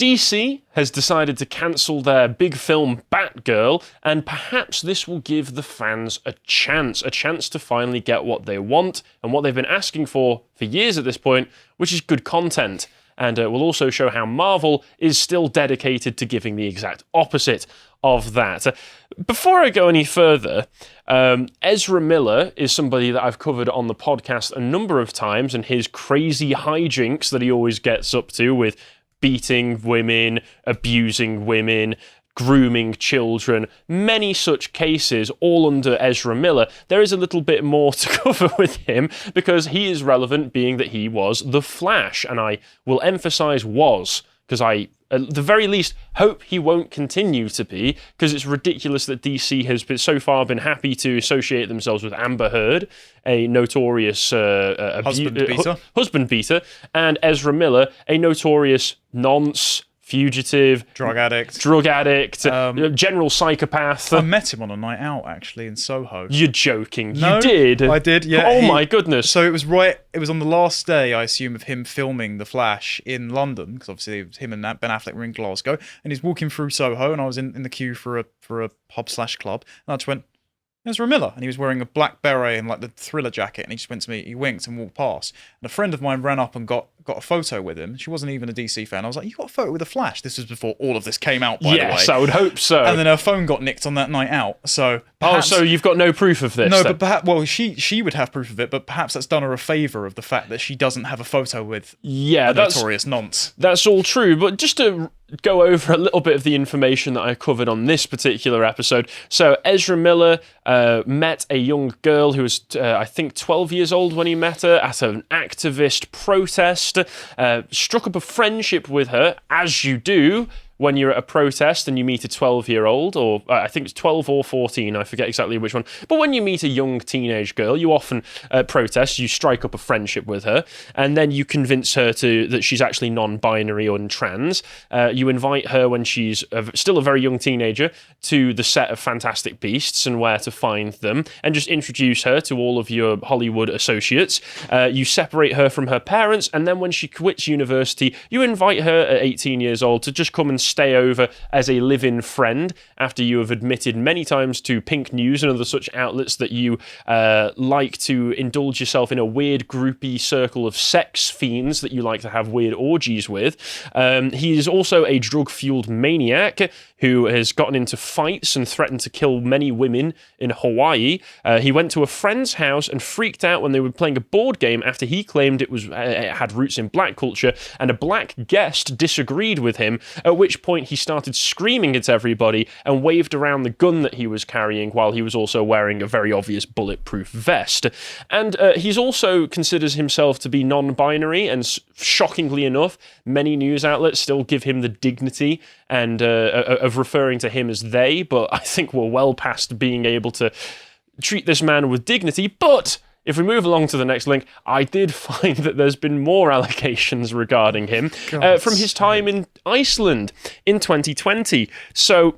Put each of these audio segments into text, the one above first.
DC has decided to cancel their big film Batgirl, and perhaps this will give the fans a chance to finally get what they want and what they've been asking for years at this point, which is good content. And will also show how Marvel is still dedicated to giving the exact opposite of that. Before I go any further, Ezra Miller is somebody that I've covered on the podcast a number of times, and his crazy hijinks that he always gets up to with beating women, abusing women, grooming children, many such cases, all under Ezra Miller. There is a little bit more to cover with him because he is relevant, being that he was the Flash, and I will emphasize was, because I, at the very least, hope he won't continue to be, because it's ridiculous that DC has so far been happy to associate themselves with Amber Heard, a notorious husband beater, and Ezra Miller, a notorious nonce, fugitive, drug addict, general psychopath. I met him on a night out actually in Soho. You're joking. No, you did? I did, yeah. Oh my goodness. So it was on the last day, I assume, of him filming The Flash in London, because obviously it was him and Ben Affleck were in Glasgow, and he's walking through Soho, and I was in the queue for a pub/club, and I just went, Ezra Miller, and he was wearing a black beret and like the Thriller jacket, and he just went to me, he winked and walked past, and a friend of mine ran up and got a photo with him. She wasn't even a DC fan. I was like, you got a photo with the Flash? This was before all of this came out, by the way. Yes, I would hope so. And then her phone got nicked on that night out, so perhaps, so you've got no proof of this? No, then? but perhaps, well, she would have proof of it, but perhaps that's done her a favour of the fact that she doesn't have a photo with a notorious nonce. That's all true, but just to go over a little bit of the information that I covered on this particular episode. So Ezra Miller met a young girl who was, I think, 12 years old when he met her at an activist protest, struck up a friendship with her, as you do when you're at a protest and you meet a 12-year-old, or I think it's 12 or 14, I forget exactly which one. But when you meet a young teenage girl, you often protest, you strike up a friendship with her, and then you convince her that she's actually non-binary or trans. You invite her when she's still a very young teenager to the set of Fantastic Beasts and where to find them, and just introduce her to all of your Hollywood associates. You separate her from her parents, and then when she quits university, you invite her at 18 years old to just come and stay over as a live-in friend after you have admitted many times to Pink News and other such outlets that you like to indulge yourself in a weird groupie circle of sex fiends that you like to have weird orgies with. He is also a drug-fueled maniac who has gotten into fights and threatened to kill many women in Hawaii. He went to a friend's house and freaked out when they were playing a board game after he claimed it had roots in black culture, and a black guest disagreed with him, at which point he started screaming at everybody and waved around the gun that he was carrying while he was also wearing a very obvious bulletproof vest. And he's also considers himself to be non-binary, and shockingly enough, many news outlets still give him the dignity and of referring to him as they, but I think we're well past being able to treat this man with dignity. But if we move along to the next link, I did find that there's been more allegations regarding him from his time in Iceland in 2020. So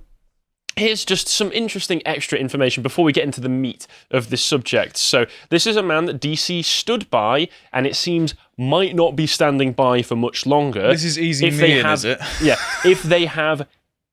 here's just some interesting extra information before we get into the meat of this subject. So this is a man that DC stood by, and it seems might not be standing by for much longer. This is easy mean, is it? Yeah, if they have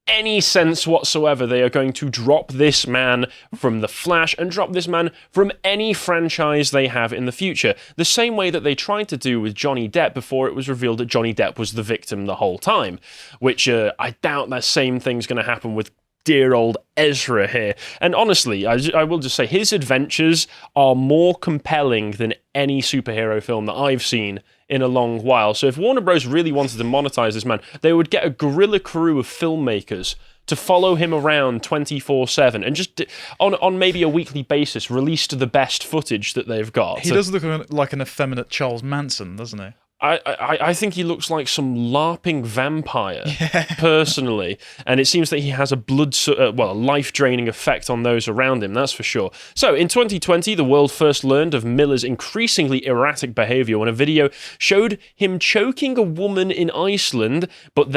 any sense whatsoever, they are going to drop this man from The Flash and drop this man from any franchise they have in the future. The same way that they tried to do with Johnny Depp before it was revealed that Johnny Depp was the victim the whole time, which I doubt that same thing's going to happen with dear old Ezra here. And honestly, I will just say his adventures are more compelling than any superhero film that I've seen in a long while. So if Warner Bros. Really wanted to monetize this man, they would get a guerrilla crew of filmmakers to follow him around 24/7 and just on maybe a weekly basis release the best footage that they've got. He does look like an effeminate Charles Manson, doesn't he? I think he looks like some LARPing vampire, personally, and it seems that he has a life-draining effect on those around him, that's for sure. So, in 2020, the world first learned of Miller's increasingly erratic behaviour when a video showed him choking a woman in Iceland, but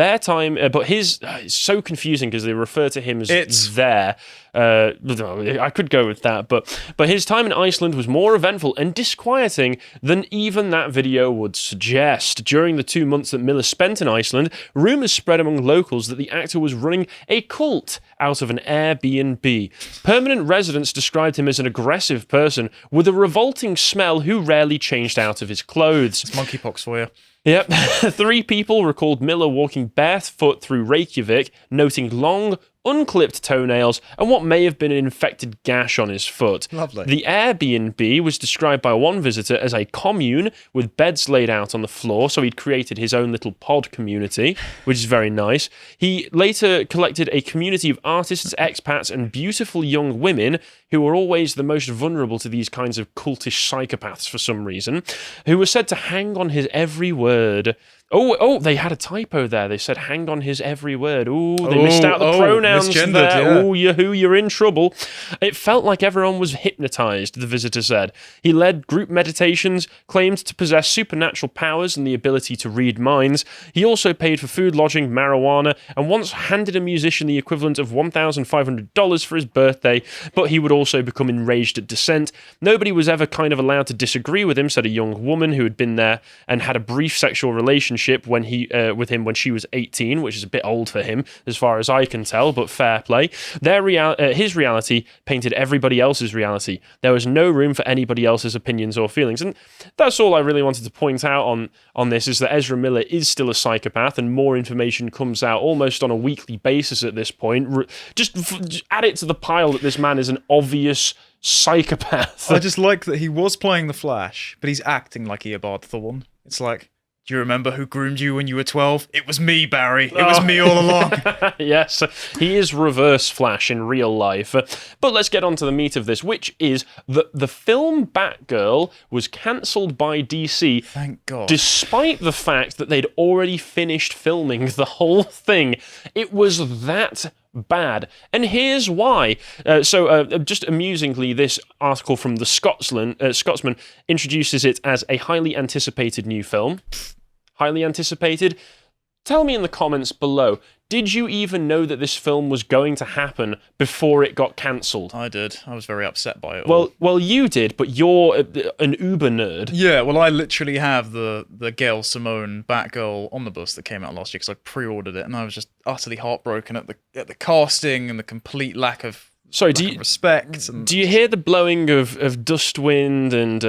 his it's so confusing because they refer to him as there. I could go with that, but his time in Iceland was more eventful and disquieting than even that video would suggest. During the 2 months that Miller spent in Iceland, rumours spread among locals that the actor was running a cult out of an Airbnb. Permanent residents described him as an aggressive person with a revolting smell who rarely changed out of his clothes. It's monkeypox for you. Yep. 3 people recalled Miller walking barefoot through Reykjavik, noting long, unclipped toenails and what may have been an infected gash on his foot. Lovely. The Airbnb was described by one visitor as a commune with beds laid out on the floor, so he'd created his own little pod community, which is very nice. He later collected a community of artists, expats, and beautiful young women who were always the most vulnerable to these kinds of cultish psychopaths for some reason, who were said to hang on his every word. Oh, they had a typo there. They said hang on his every word. Ooh, they missed out the pronouns there. Yeah. Ooh, you're in trouble. It felt like everyone was hypnotized, the visitor said. He led group meditations, claimed to possess supernatural powers and the ability to read minds. He also paid for food, lodging, marijuana, and once handed a musician the equivalent of $1,500 for his birthday, but he would also become enraged at dissent. Nobody was ever kind of allowed to disagree with him, said a young woman who had been there and had a brief sexual relationship with him when she was 18, which is a bit old for him, as far as I can tell, but fair play. His reality painted everybody else's reality. There was no room for anybody else's opinions or feelings, and that's all I really wanted to point out on this, is that Ezra Miller is still a psychopath, and more information comes out almost on a weekly basis at this point. Just add it to the pile that this man is an obvious psychopath. I just like that he was playing the Flash, but he's acting like Eobard Thawne. It's like, do you remember who groomed you when you were 12? It was me, Barry. It was me all along. Yes, he is Reverse Flash in real life. But let's get on to the meat of this, which is that the film Batgirl was cancelled by DC. Thank God. Despite the fact that they'd already finished filming the whole thing. It was that bad. And here's why. Just amusingly, this article from the Scotsman introduces it as a highly anticipated new film. Highly anticipated? Tell me in the comments below, did you even know that this film was going to happen before it got cancelled? I did. I was very upset by it all. Well, you did, but you're an uber nerd. Yeah, well, I literally have the Gail Simone Batgirl omnibus that came out last year because I pre-ordered it, and I was just utterly heartbroken at the casting and the complete lack of respect. And do you hear the blowing of dust wind and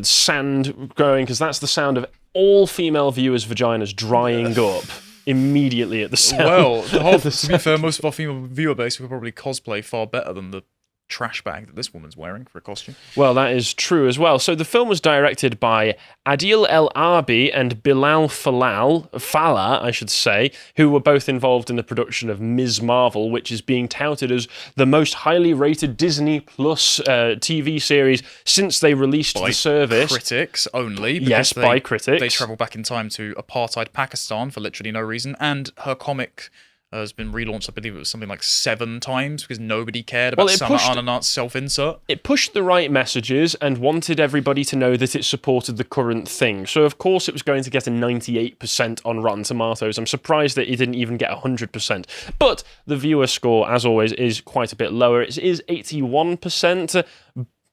sand growing? Because that's the sound of all female viewers' vaginas drying up immediately at the sound. Well, to be fair, most of our female viewer base will probably cosplay far better than the trash bag that this woman's wearing for a costume. Well, that is true as well. So the film was directed by Adil El Arbi and Bilal Fallah, I should say, who were both involved in the production of Ms. Marvel, which is being touted as the most highly rated Disney Plus TV series since they released the service. Critics only. Yes, by critics. They travel back in time to apartheid Pakistan for literally no reason, and her comic has been relaunched, I believe it was something like 7 times because nobody cared about Sama Ananat's self-insert. It pushed the right messages and wanted everybody to know that it supported the current thing. So, of course, it was going to get a 98% on Rotten Tomatoes. I'm surprised that it didn't even get 100%. But the viewer score, as always, is quite a bit lower. It is 81%,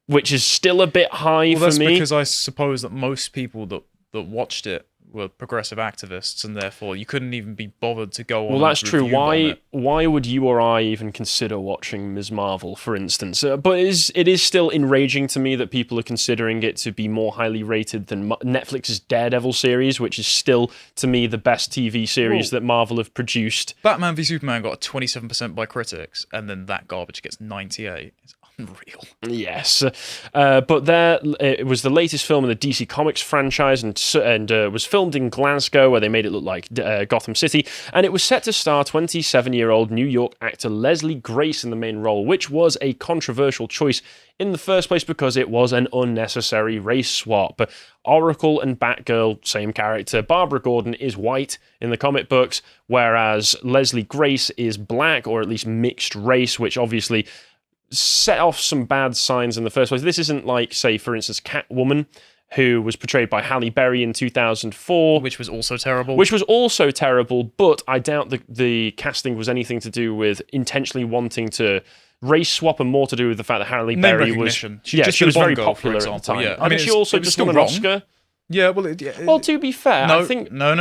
which is still a bit high for me. That's because I suppose that most people that watched it were progressive activists, and therefore you couldn't even be bothered to go on. Well, that's true. Why would you or I even consider watching Ms. Marvel, for instance? But it is still enraging to me that people are considering it to be more highly rated than Netflix's Daredevil series, which is still, to me, the best TV series that Marvel have produced. Batman v Superman got a 27% by critics, and then that garbage gets 98%. It's unreal. Yes. But it was the latest film in the DC Comics franchise and was filmed in Glasgow, where they made it look like Gotham City, and it was set to star 27-year-old New York actor Leslie Grace in the main role, which was a controversial choice in the first place because it was an unnecessary race swap. Oracle and Batgirl, same character. Barbara Gordon is white in the comic books, whereas Leslie Grace is black, or at least mixed race, which obviously set off some bad signs in the first place. This isn't like, say, for instance, Catwoman, who was portrayed by Halle Berry in 2004. Which was also terrible. Which was also terrible, but I doubt the casting was anything to do with intentionally wanting to race swap and more to do with the fact that Halle Berry was... She was very popular at the time. Yeah. I mean, she also just won an Oscar. Yeah, well... Well, to be fair, no, I think... No.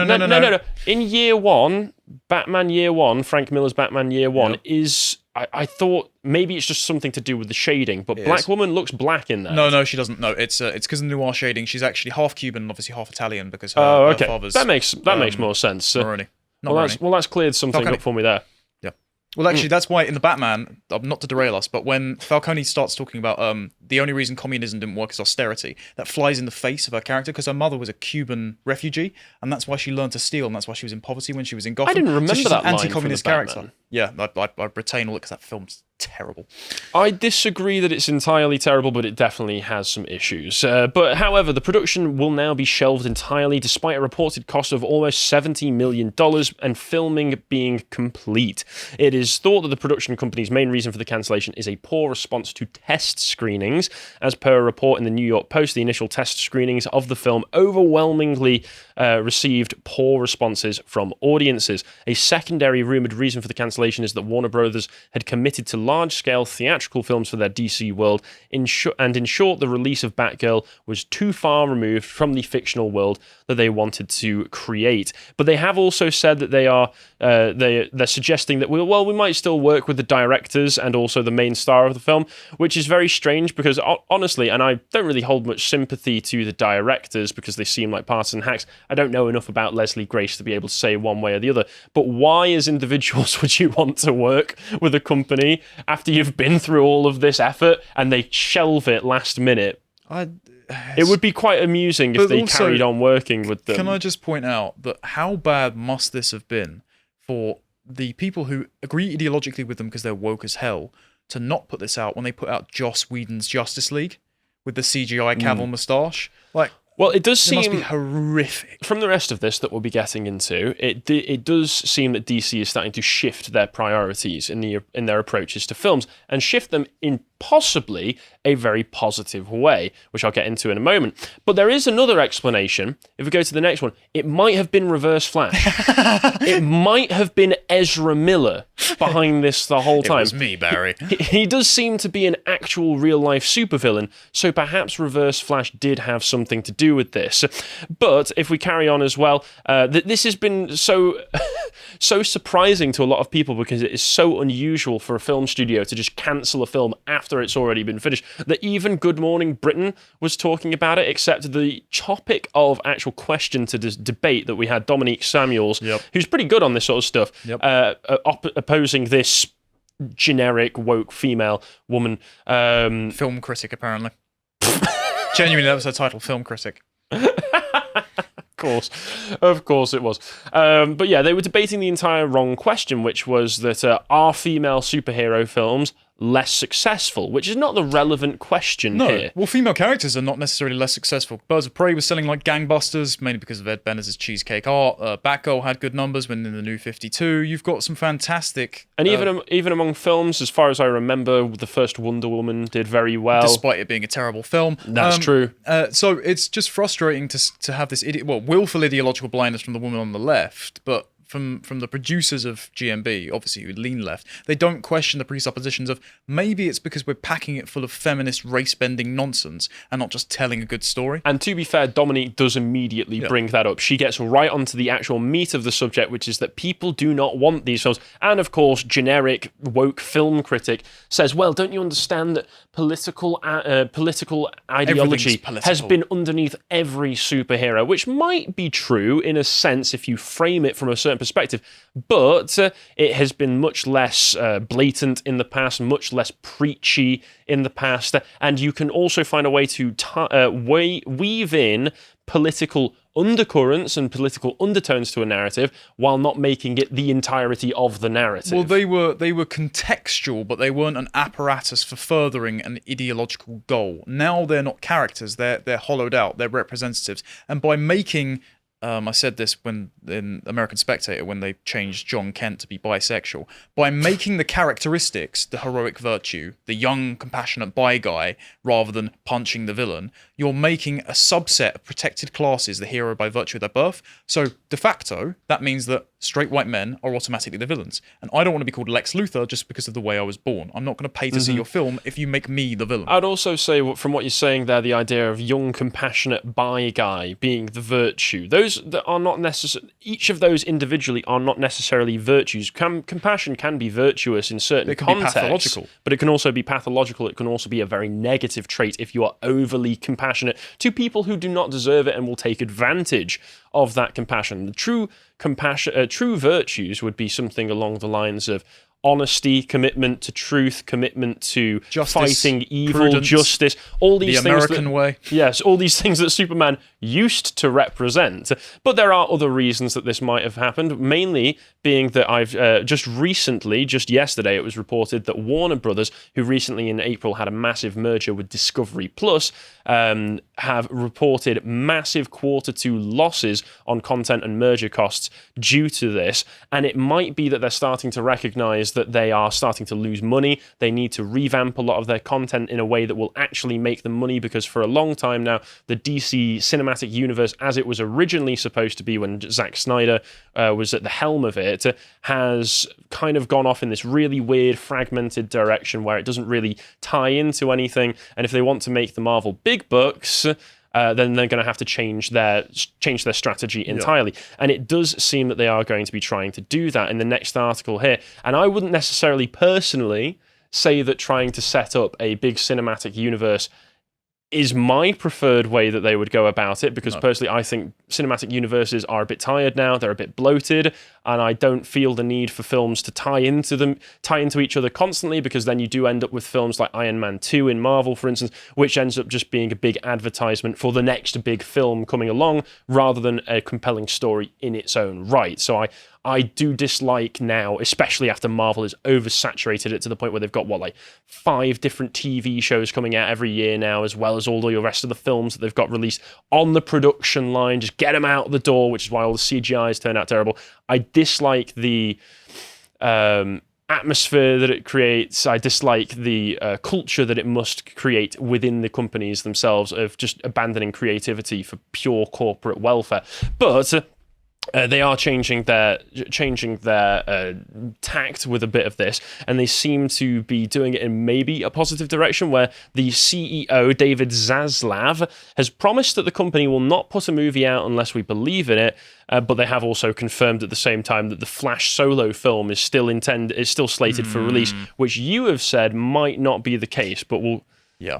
In Year One, Batman Year One, Frank Miller's Batman Year One, is... I thought maybe it's just something to do with the shading, but Black Woman looks black in there. No, she doesn't. No, it's because of the noir shading. She's actually half Cuban and obviously half Italian because her father's... That makes more sense. Maroni. That's cleared something up for me there. Yeah. Well, actually, that's why in the Batman, not to derail us, but when Falcone starts talking about the only reason communism didn't work is austerity, that flies in the face of her character because her mother was a Cuban refugee, and that's why she learned to steal, and that's why she was in poverty when she was in Gotham. I didn't remember she's that an line anti-communist from the character. Batman. Yeah, I retain all it because that film's terrible. I disagree that it's entirely terrible, but it definitely has some issues. But however, the production will now be shelved entirely despite a reported cost of almost $70 million and filming being complete. It is thought that the production company's main reason for the cancellation is a poor response to test screenings. As per a report in the New York Post, the initial test screenings of the film overwhelmingly received poor responses from audiences. A secondary rumoured reason for the cancellation is that Warner Brothers had committed to large-scale theatrical films for their DC world, in short, the release of Batgirl was too far removed from the fictional world that they wanted to create. But they have also said that they're suggesting that we might still work with the directors and also the main star of the film, which is very strange because honestly, and I don't really hold much sympathy to the directors because they seem like partisan hacks. I don't know enough about Leslie Grace to be able to say one way or the other. But why, as individuals, would you want to work with a company after you've been through all of this effort and they shelve it last minute? It would be quite amusing if they carried on working with them. Can I just point out that how bad must this have been for the people who agree ideologically with them because they're woke as hell to not put this out when they put out Joss Whedon's Justice League with the CGI Cavill moustache? Well, it does seem... It must be horrific. From the rest of this that we'll be getting into, it does seem that DC is starting to shift their priorities in their approaches to films and shift them in possibly a very positive way, which I'll get into in a moment. But there is another explanation. If we go to the next one, it might have been Reverse Flash. It might have been Ezra Miller behind this the whole time. It was me, Barry. He does seem to be an actual real-life supervillain, so perhaps Reverse Flash did have something to do with this. But if we carry on as well, this has been so surprising to a lot of people because it is so unusual for a film studio to just cancel a film after it's already been finished, that even Good Morning Britain was talking about it, except the topic of actual question to this debate that we had Dominique Samuels, who's pretty good on this sort of stuff, opposing this generic woke female woman. Film critic, apparently. Genuinely, that was her title, film critic. Of course it was. But yeah, they were debating the entire wrong question, which was that are female superhero films less successful, which is not the relevant question here. Well, female characters are not necessarily less successful. Birds of Prey was selling like gangbusters, mainly because of Ed Benner's cheesecake art. Batgirl had good numbers when in the New 52. You've got some fantastic... And even among films, as far as I remember, the first Wonder Woman did very well. Despite it being a terrible film. That's true. So it's just frustrating to have this willful ideological blindness from the woman on the left, but from the producers of GMB, obviously who lean left, they don't question the presuppositions of maybe it's because we're packing it full of feminist race-bending nonsense and not just telling a good story. And to be fair, Dominique does immediately bring that up. She gets right onto the actual meat of the subject, which is that people do not want these films. And of course, generic woke film critic says, well, don't you understand that political ideology has been underneath every superhero, which might be true in a sense if you frame it from a certain perspective, but it has been much less blatant in the past, much less preachy in the past, and you can also find a way to weave in political undercurrents and political undertones to a narrative while not making it the entirety of the narrative. Well, they were contextual, but they weren't an apparatus for furthering an ideological goal. Now they're not characters, they're hollowed out, they're representatives, and by making I said this when in American Spectator when they changed John Kent to be bisexual. By making the characteristics the heroic virtue, the young, compassionate bi guy, rather than punching the villain, you're making a subset of protected classes the hero by virtue of their birth. So de facto, that means that straight white men are automatically the villains. And I don't want to be called Lex Luthor just because of the way I was born. I'm not going to pay to see your film if you make me the villain. I'd also say, from what you're saying there, the idea of young, compassionate bi guy being the virtue. Those that are not necessarily, each of those individually are not necessarily virtues. Compassion can be virtuous in certain contexts, be pathological. but it can also be pathological. It can also be a very negative trait if you are overly compassionate to people who do not deserve it and will take advantage of that compassion. The true compassion, true virtues would be something along the lines of honesty, commitment to truth, commitment to justice, fighting evil, prudence, justice, all these the things American way. Yes, all these things that Superman used to represent. But there are other reasons that this might have happened, mainly being that I've just yesterday, it was reported that Warner Brothers, who recently in April had a massive merger with Discovery Plus, have reported massive Q2 losses on content and merger costs due to this. And it might be that they're starting to recognize that they are starting to lose money. They need to revamp a lot of their content in a way that will actually make them money, because for a long time now, the DC cinematic universe, as it was originally supposed to be when Zack Snyder was at the helm of it, has kind of gone off in this really weird, fragmented direction where it doesn't really tie into anything. And if they want to make the Marvel big bucks, then they're going to have to change their strategy entirely. Yeah. And it does seem that they are going to be trying to do that in the next article here. And I wouldn't necessarily personally say that trying to set up a big cinematic universe is my preferred way that they would go about it, because personally I think cinematic universes are a bit tired now, they're a bit bloated, and I don't feel the need for films to tie into each other constantly, because then you do end up with films like Iron Man 2 in Marvel, for instance, which ends up just being a big advertisement for the next big film coming along, rather than a compelling story in its own right. So I do dislike now, especially after Marvel has oversaturated it to the point where they've got, 5 different TV shows coming out every year now, as well as all the rest of the films that they've got released on the production line. Just get them out the door, which is why all the CGIs turn out terrible. I dislike the atmosphere that it creates. I dislike the culture that it must create within the companies themselves of just abandoning creativity for pure corporate welfare. But they are changing their tact with a bit of this, and they seem to be doing it in maybe a positive direction, where the CEO, David Zaslav, has promised that the company will not put a movie out unless we believe in it, but they have also confirmed at the same time that the Flash solo film is still slated for release, which you have said might not be the case, but we'll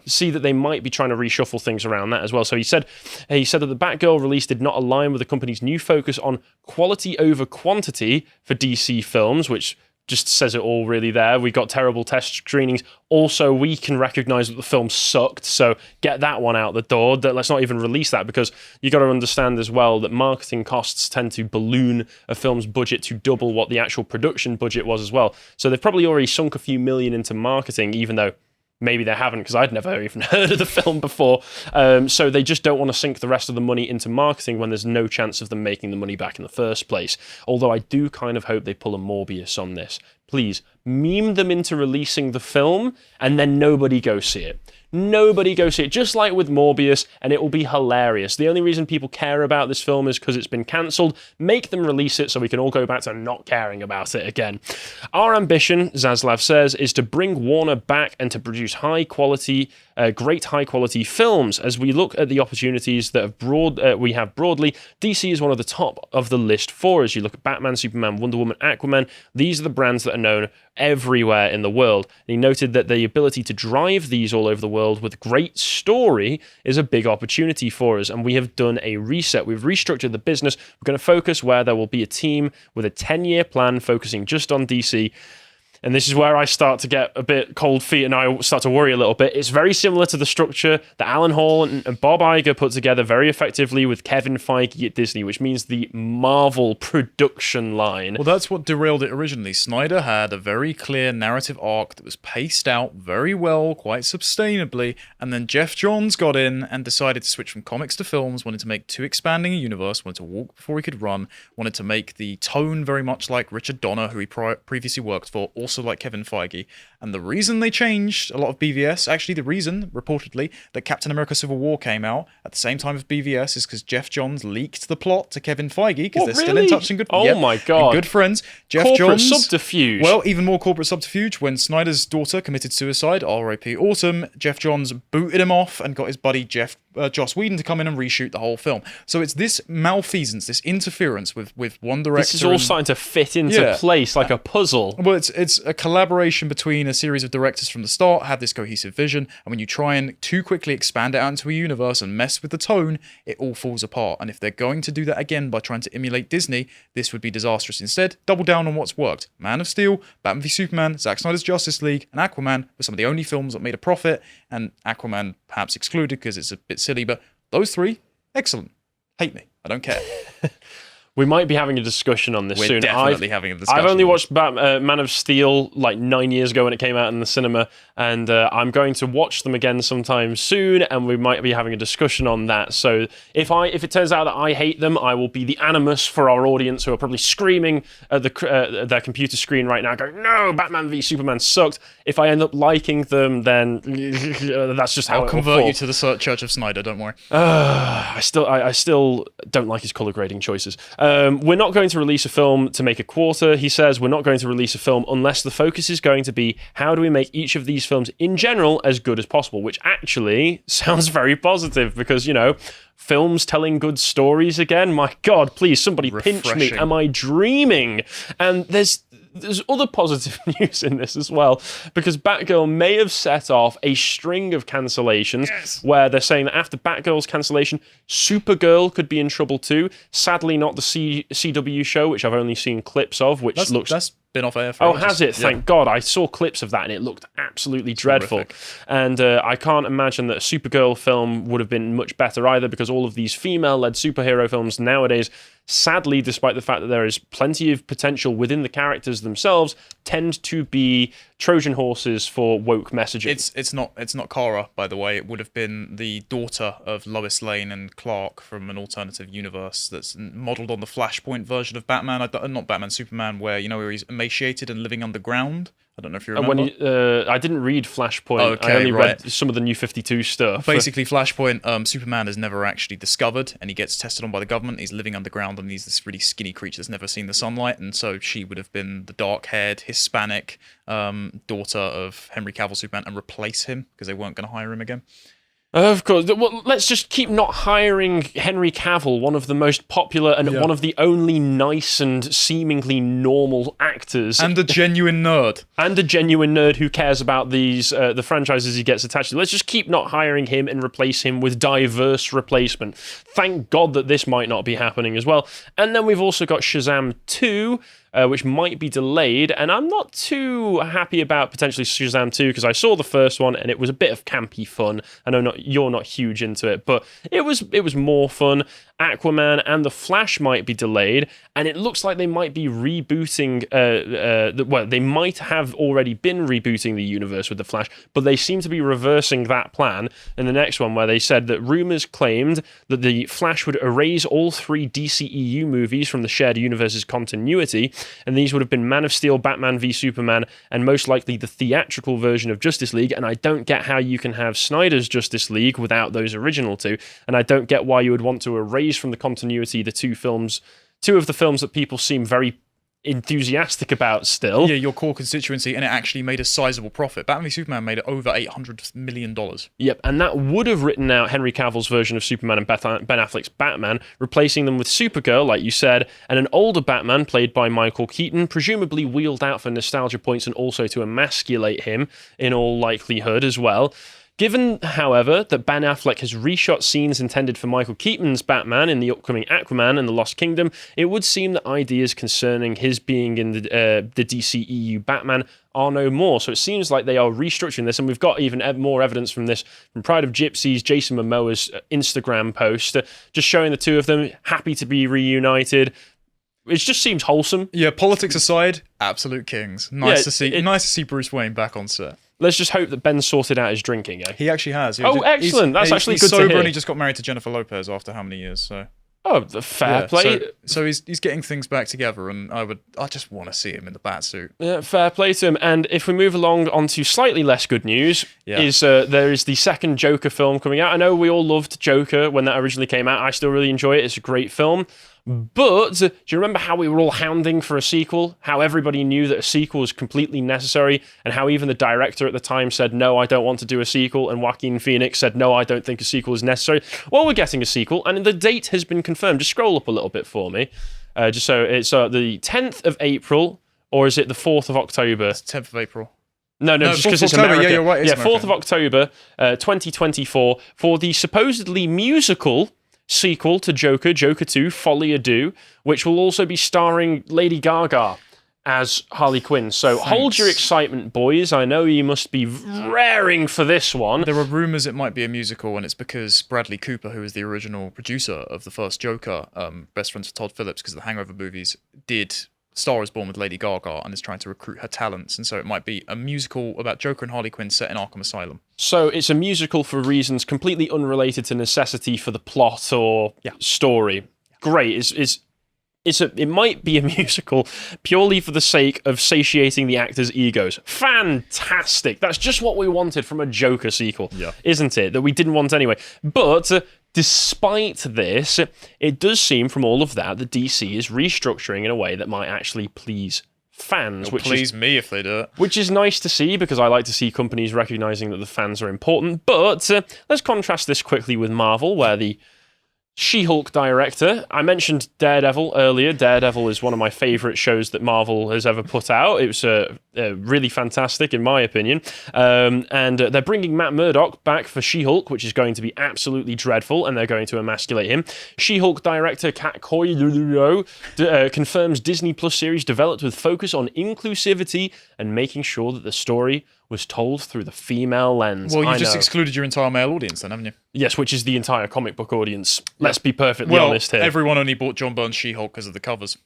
see that they might be trying to reshuffle things around that as well. So he said that the Batgirl release did not align with the company's new focus on quality over quantity for DC films, which just says it all really there. We got terrible test screenings. Also, we can recognize that the film sucked, so get that one out the door. Let's not even release that, because you got to understand as well that marketing costs tend to balloon a film's budget to double what the actual production budget was as well. So they've probably already sunk a few million into marketing, even though maybe they haven't, because I'd never even heard of the film before. So they just don't want to sink the rest of the money into marketing when there's no chance of them making the money back in the first place. Although I do kind of hope they pull a Morbius on this. Please, meme them into releasing the film, and then nobody go see it. Nobody go see it, just like with Morbius, and it will be hilarious. The only reason people care about this film is because it's been cancelled. Make them release it so we can all go back to not caring about it again. Our ambition, Zaslav says, is to bring Warner back and to produce great high-quality films. As we look at the opportunities that we have broadly, DC is one of the top of the list for us. You look at Batman, Superman, Wonder Woman, Aquaman. These are the brands that are known everywhere in the world. And he noted that the ability to drive these all over the world with great story is a big opportunity for us, and we have done a reset. We've restructured the business. We're going to focus where there will be a team with a 10-year plan focusing just on DC. and this is where I start to get a bit cold feet and I start to worry a little bit. It's very similar to the structure that Alan Hall and Bob Iger put together very effectively with Kevin Feige at Disney, which means the Marvel production line. Well, that's what derailed it originally. Snyder had a very clear narrative arc that was paced out very well, quite sustainably, and then Jeff Johns got in and decided to switch from comics to films, wanted to make too expanding a universe, wanted to walk before he could run, wanted to make the tone very much like Richard Donner, who he previously worked for, also like Kevin Feige. And the reason they changed a lot of BVS, actually the reason, reportedly, that Captain America Civil War came out at the same time as BVS is because Jeff Johns leaked the plot to Kevin Feige, because they're still in touch and good. Oh my God. Good friends. Jeff Corporate Johns, subterfuge. Well, even more corporate subterfuge. When Snyder's daughter committed suicide, R.I.P. Autumn, Jeff Johns booted him off and got his buddy Joss Whedon to come in and reshoot the whole film. So it's this malfeasance, this interference with one director. This is all starting to fit into place like a puzzle. Well, it's a collaboration between a series of directors from the start, have this cohesive vision, and when you try and too quickly expand it out into a universe and mess with the tone, it all falls apart. And if they're going to do that again by trying to emulate Disney, this would be disastrous. Instead, double down on what's worked. Man of Steel, Batman v Superman, Zack Snyder's Justice League, and Aquaman were some of the only films that made a profit, and Aquaman perhaps excluded because it's a bit silly, but those three, excellent. Hate me. I don't care. We might be having a discussion on this soon. We're definitely having a discussion. I've only watched Man of Steel like 9 years ago when it came out in the cinema, and I'm going to watch them again sometime soon, and we might be having a discussion on that. So if it turns out that I hate them, I will be the animus for our audience who are probably screaming at their computer screen right now, going, "No, Batman v Superman sucked." If I end up liking them, then that's just how I'll convert you to the Church of Snyder. Don't worry. I still don't like his color grading choices. We're not going to release a film to make a quarter, he says. We're not going to release a film unless the focus is going to be how do we make each of these films in general as good as possible, which actually sounds very positive because, you know, films telling good stories again. My God, please, somebody pinch me. Am I dreaming? And there's other positive news in this as well, because Batgirl may have set off a string of cancellations where they're saying that after Batgirl's cancellation, Supergirl could be in trouble too. Sadly, not the CW show, which I've only seen clips of, which that's been off air for ages. Has it? Thank God. I saw clips of that and it looked absolutely dreadful. And I can't imagine that a Supergirl film would have been much better either, because all of these female-led superhero films nowadays, sadly, despite the fact that there is plenty of potential within the characters themselves, tend to be Trojan horses for woke messaging. It's not Kara, by the way. It would have been the daughter of Lois Lane and Clark from an alternative universe that's modelled on the Flashpoint version of Batman. Not Batman, Superman, where he's emaciated and living underground. I don't know if you remember. I didn't read Flashpoint. I only read some of the New 52 stuff. Basically, Flashpoint, Superman is never actually discovered, and he gets tested on by the government. He's living underground, and he's this really skinny creature that's never seen the sunlight, and so she would have been the dark-haired, Hispanic daughter of Henry Cavill Superman and replace him, because they weren't going to hire him again. Of course. Well, let's just keep not hiring Henry Cavill, one of the most popular and one of the only nice and seemingly normal actors. And a genuine nerd. And a genuine nerd who cares about these the franchises he gets attached to. Let's just keep not hiring him and replace him with diverse replacement. Thank God that this might not be happening as well. And then we've also got Shazam 2, which might be delayed, and I'm not too happy about potentially Shazam 2 because I saw the first one and it was a bit of campy fun. I know you're not huge into it, but it was more fun. Aquaman and The Flash might be delayed, and it looks like they might be rebooting. They might have already been rebooting the universe with The Flash, but they seem to be reversing that plan in the next one, where they said that rumors claimed that The Flash would erase all 3 DCEU movies from the shared universe's continuity, and these would have been Man of Steel, Batman v Superman, and most likely the theatrical version of Justice League. And I don't get how you can have Snyder's Justice League without those original 2, and I don't get why you would want to erase from the continuity the 2 of the films that people seem very enthusiastic about still. Yeah, your core constituency, and it actually made a sizable profit. Batman v Superman made over $800 million. Yep, and that would have written out Henry Cavill's version of Superman and Ben Affleck's Batman, replacing them with Supergirl, like you said, and an older Batman played by Michael Keaton, presumably wheeled out for nostalgia points and also to emasculate him in all likelihood as well. Given, however, that Ben Affleck has reshot scenes intended for Michael Keaton's Batman in the upcoming Aquaman and the Lost Kingdom, it would seem that ideas concerning his being in the DCEU Batman are no more. So it seems like they are restructuring this, and we've got even more evidence from this from Pride of Gypsies, Jason Momoa's Instagram post, just showing the two of them happy to be reunited. It just seems wholesome. Yeah, politics aside, absolute kings. Nice to see Bruce Wayne back on set. Let's just hope that Ben sorted out his drinking, eh? He actually has. Excellent. That's actually good to hear. He's sober and he just got married to Jennifer Lopez after how many years? So. Oh, fair play. So he's getting things back together, and I just want to see him in the Batsuit. Yeah, fair play to him. And if we move along onto slightly less good news, there is the second Joker film coming out. I know we all loved Joker when that originally came out. I still really enjoy it. It's a great film. But do you remember how we were all hounding for a sequel? How everybody knew that a sequel was completely necessary, and how even the director at the time said, no, I don't want to do a sequel, and Joaquin Phoenix said, no, I don't think a sequel is necessary. Well, we're getting a sequel, and the date has been confirmed. Just scroll up a little bit for me. Just so it's the 10th of April, or is it the 4th of October? It's 10th of April. No, just because it's America. Yeah, you're right. Yeah, 4th of October, 2024, for the supposedly musical sequel to Joker, Joker 2, Folie à Deux, which will also be starring Lady Gaga as Harley Quinn. So hold your excitement, boys. I know you must be raring for this one. There are rumours it might be a musical, and it's because Bradley Cooper, who is the original producer of the first Joker, best friends with Todd Phillips because of the Hangover movies, did Star is Born with Lady Gaga and is trying to recruit her talents, and so it might be a musical about Joker and Harley Quinn set in Arkham Asylum. So it's a musical for reasons completely unrelated to necessity for the plot or story. Great. It might be a musical purely for the sake of satiating the actors' egos. Fantastic. That's just what we wanted from a Joker sequel, isn't it? That we didn't want anyway. But despite this, it does seem from all of that DC is restructuring in a way that might actually please fans. It'll please me if they do it. Which is nice to see, because I like to see companies recognizing that the fans are important. But let's contrast this quickly with Marvel, where the She-Hulk director, I mentioned Daredevil earlier. Daredevil is one of my favourite shows that Marvel has ever put out. It was really fantastic, in my opinion. And they're bringing Matt Murdock back for She-Hulk, which is going to be absolutely dreadful, and they're going to emasculate him. She-Hulk director Kat Coiro confirms Disney Plus series developed with focus on inclusivity and making sure that the story was told through the female lens. Well, you just excluded your entire male audience then, haven't you? Yes, which is the entire comic book audience. Let's be perfectly honest here. Everyone only bought John Byrne's She-Hulk because of the covers.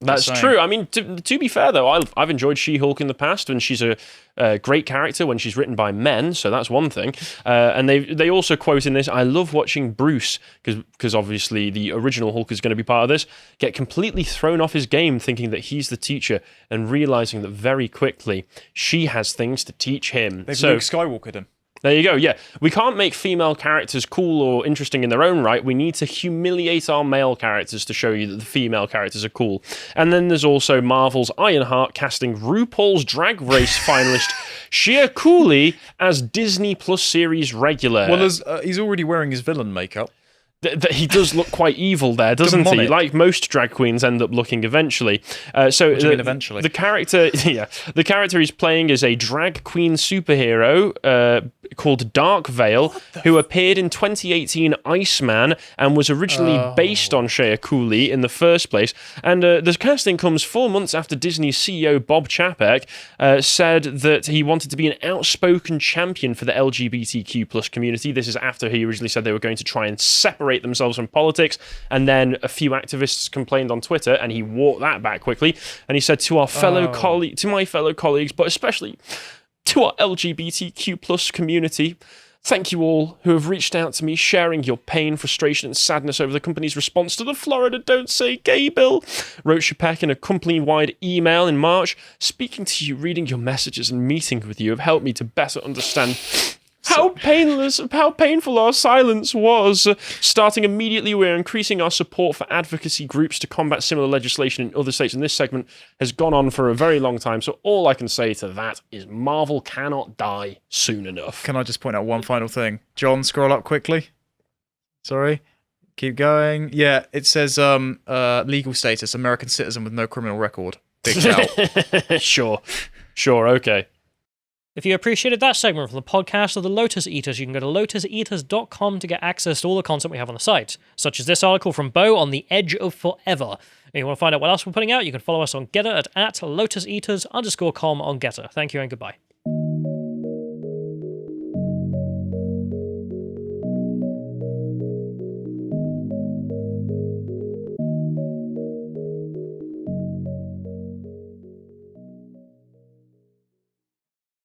That's true. I mean, to be fair, though, I've enjoyed She-Hulk in the past, and she's a great character when she's written by men, so that's one thing. And they also quote in this, I love watching Bruce, because obviously the original Hulk is going to be part of this, get completely thrown off his game thinking that he's the teacher and realising that very quickly she has things to teach him. They've Luke Skywalkered him. There you go, yeah. We can't make female characters cool or interesting in their own right. We need to humiliate our male characters to show you that the female characters are cool. And then there's also Marvel's Ironheart casting RuPaul's Drag Race finalist Shea Coulee as Disney Plus series regular. Well, he's already wearing his villain makeup. He does look quite evil there, doesn't he? Like most drag queens end up looking eventually. Eventually? The character he's playing is a drag queen superhero called Dark Veil, who appeared in 2018 Iceman and was originally based on Shea Coulee in the first place. And the casting comes 4 months after Disney's CEO Bob Chapek said that he wanted to be an outspoken champion for the LGBTQ plus community. This is after he originally said they were going to try and separate themselves from politics, and then a few activists complained on Twitter, and he walked that back quickly, and he said to my fellow colleagues, but especially to our LGBTQ plus community, thank you all who have reached out to me, sharing your pain, frustration, and sadness over the company's response to the Florida Don't Say Gay bill, wrote Chapek in a company-wide email in March. Speaking to you, reading your messages, and meeting with you have helped me to better understand how painful our silence was. Starting immediately, we're increasing our support for advocacy groups to combat similar legislation in other states, and this segment has gone on for a very long time, so all I can say to that is Marvel cannot die soon enough. Can I just point out one final thing? John, scroll up quickly. Sorry. Keep going. Yeah, it says legal status, American citizen with no criminal record. Big shout. Sure, okay. If you appreciated that segment from the podcast of the Lotus Eaters, you can go to lotuseaters.com to get access to all the content we have on the site, such as this article from Bo on the edge of forever. If you want to find out what else we're putting out, you can follow us on Getter at @lotuseaters_com on Getter. Thank you and goodbye.